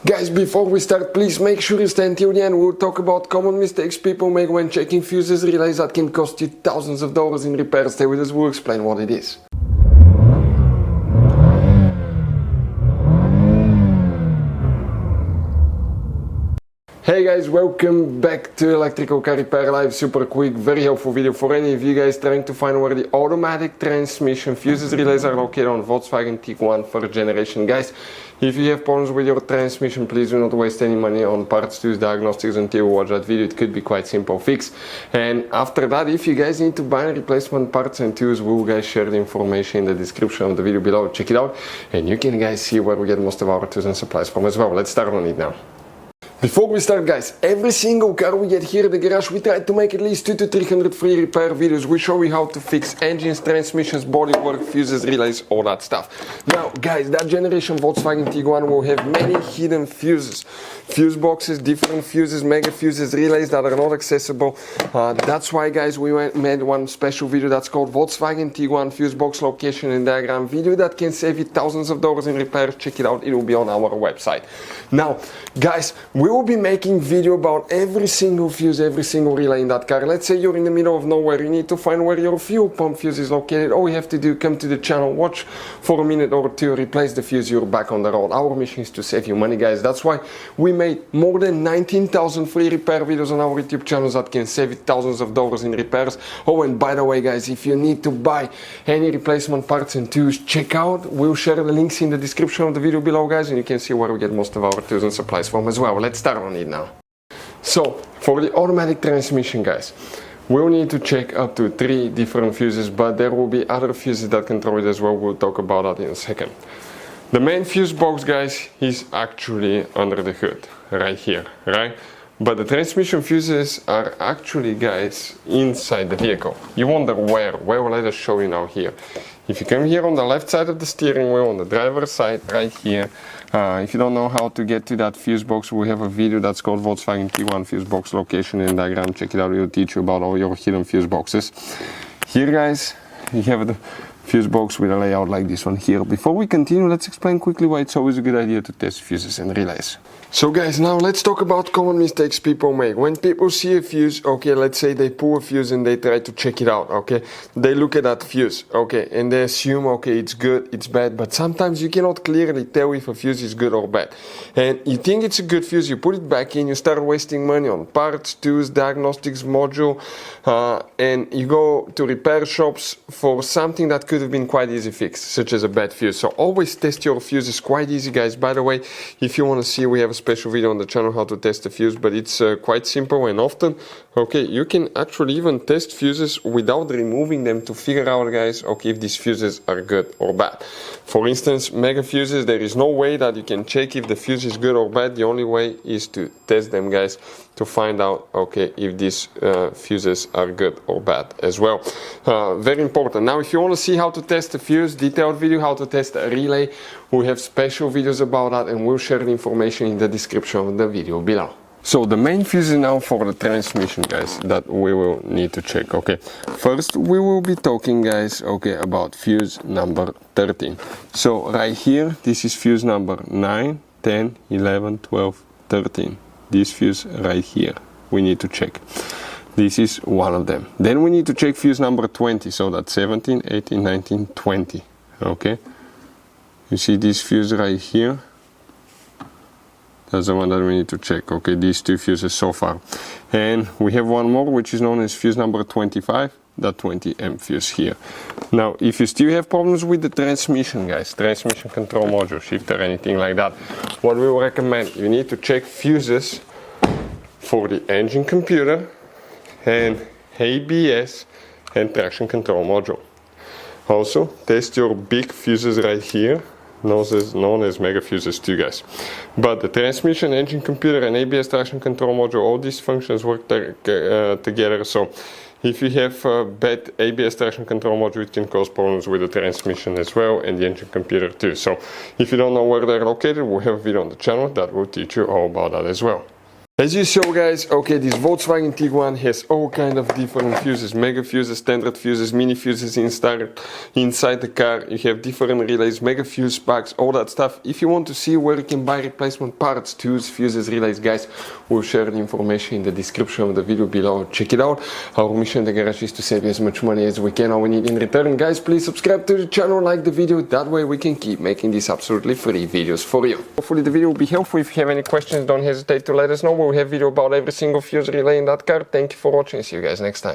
Guys, before we start, please make sure you stay until the end. We'll talk about common mistakes people make when checking fuses, relays that can cost you thousands of dollars in repairs. Stay with us, we'll explain what it is. Hey guys, welcome back to Electrical Car Repair Live. Super quick, very helpful video for any of you guys trying to find where the automatic transmission fuses relays are located on Volkswagen Tiguan first generation. Guys, if you have problems with your transmission, please do not waste any money on parts, tools, diagnostics until you watch that video. It could be quite simple fix. And after that, if you guys need to buy replacement parts and tools, we'll guys share the information in the description of the video below. Check it out and you can guys see where we get most of our tools and supplies from as well. Let's start on it now. Before we start, guys, every single car we get here at the garage, we try to make at least 200 to 300 free repair videos. We show you how to fix engines, transmissions, bodywork, fuses, relays, all that stuff. Now, guys, that generation Volkswagen Tiguan will have many hidden fuses. Fuse boxes, different fuses, mega fuses, relays that are not accessible. That's why, guys, we made one special video that's called Volkswagen Tiguan Fuse Box Location and Diagram video that can save you thousands of dollars in repairs. Check it out, it will be on our website. Now, guys, we will be making video about every single fuse, every single relay in that car. Let's say you're in the middle of nowhere, you need to find where your fuel pump fuse is located. All you have to do, come to the channel, watch for a minute or two, replace the fuse, you're back on the road. Our mission is to save you money, guys. That's why we made more than 19,000 free repair videos on our YouTube channels that can save you thousands of dollars in repairs. Oh, and by the way, guys, if you need to buy any replacement parts and tools, check out, we'll share the links in the description of the video below, guys, and you can see where we get most of our tools and supplies from as well. Let's start on it now. So for the automatic transmission, guys, we'll need to check up to 3 different fuses, but there will be other fuses that control it as well. We'll talk about that in a second. The main fuse box, guys, is actually under the hood right here, right? But the transmission fuses are actually, guys, inside the vehicle. You wonder where? Well, let us show you now here. If you come here on the left side of the steering wheel, on the driver's side, right here, if you don't know how to get to that fuse box, we have a video that's called Volkswagen Tiguan Fuse Box Location and Diagram. Check it out, it will teach you about all your hidden fuse boxes. Here, guys, you have the fuse box with a layout like this one here. Before we continue, let's explain quickly why it's always a good idea to test fuses and relays. So guys, now let's talk about common mistakes people make. When people see a fuse, okay, let's say they pull a fuse and they try to check it out, okay, they look at that fuse, okay, and they assume, okay, it's good, it's bad, but sometimes you cannot clearly tell if a fuse is good or bad. And you think it's a good fuse, you put it back in, you start wasting money on parts, tools, diagnostics, module, and you go to repair shops for something that could have been quite easy fixed, such as a bad fuse. So always test your fuses, quite easy, guys. By the way, if you want to see, we have a special video on the channel how to test a fuse, but it's quite simple and often, okay, you can actually even test fuses without removing them to figure out, guys, okay, if these fuses are good or bad. For instance, mega fuses, there is no way that you can check if the fuse is good or bad. The only way is to test them, guys, to find out, okay, if these fuses are good or bad as well. Very important. Now, if you want to see how to test a fuse, detailed video how to test a relay, we have special videos about that and we'll share the information in the description of the video below. So the main fuses now for the transmission, guys, that we will need to check, okay. First, we will be talking, guys, okay, about fuse number 13. So right here, this is fuse number 9, 10, 11, 12, 13. This fuse right here, we need to check. This is one of them. Then we need to check fuse number 20, so that's 17, 18, 19, 20, okay. You see this fuse right here? That's the one that we need to check, okay, these 2 fuses so far. And we have one more, which is known as fuse number 25, that 20M fuse here. Now, if you still have problems with the transmission, guys, transmission control module, shifter, anything like that, what we will recommend, you need to check fuses for the engine computer and ABS and traction control module. Also, test your big fuses right here, known as mega fuses too, guys. But the transmission, engine computer and ABS traction control module, all these functions work together. So if you have bad ABS traction control module, it can cause problems with the transmission as well and the engine computer too. So if you don't know where they're located, we'll have a video on the channel that will teach you all about that as well. As you saw guys, okay, this Volkswagen Tiguan has all kind of different fuses, mega fuses, standard fuses, mini fuses inside the car. You have different relays, mega fuse packs, all that stuff. If you want to see where you can buy replacement parts, tools, fuses, relays, guys, we'll share the information in the description of the video below. Check it out. Our mission in the garage is to save you as much money as we can. All we need in return, guys, please subscribe to the channel, like the video, that way we can keep making these absolutely free videos for you. Hopefully the video will be helpful. If you have any questions, don't hesitate to let us know. We'll have video about every single fuse relay in that car. Thank you for watching. See you guys next time.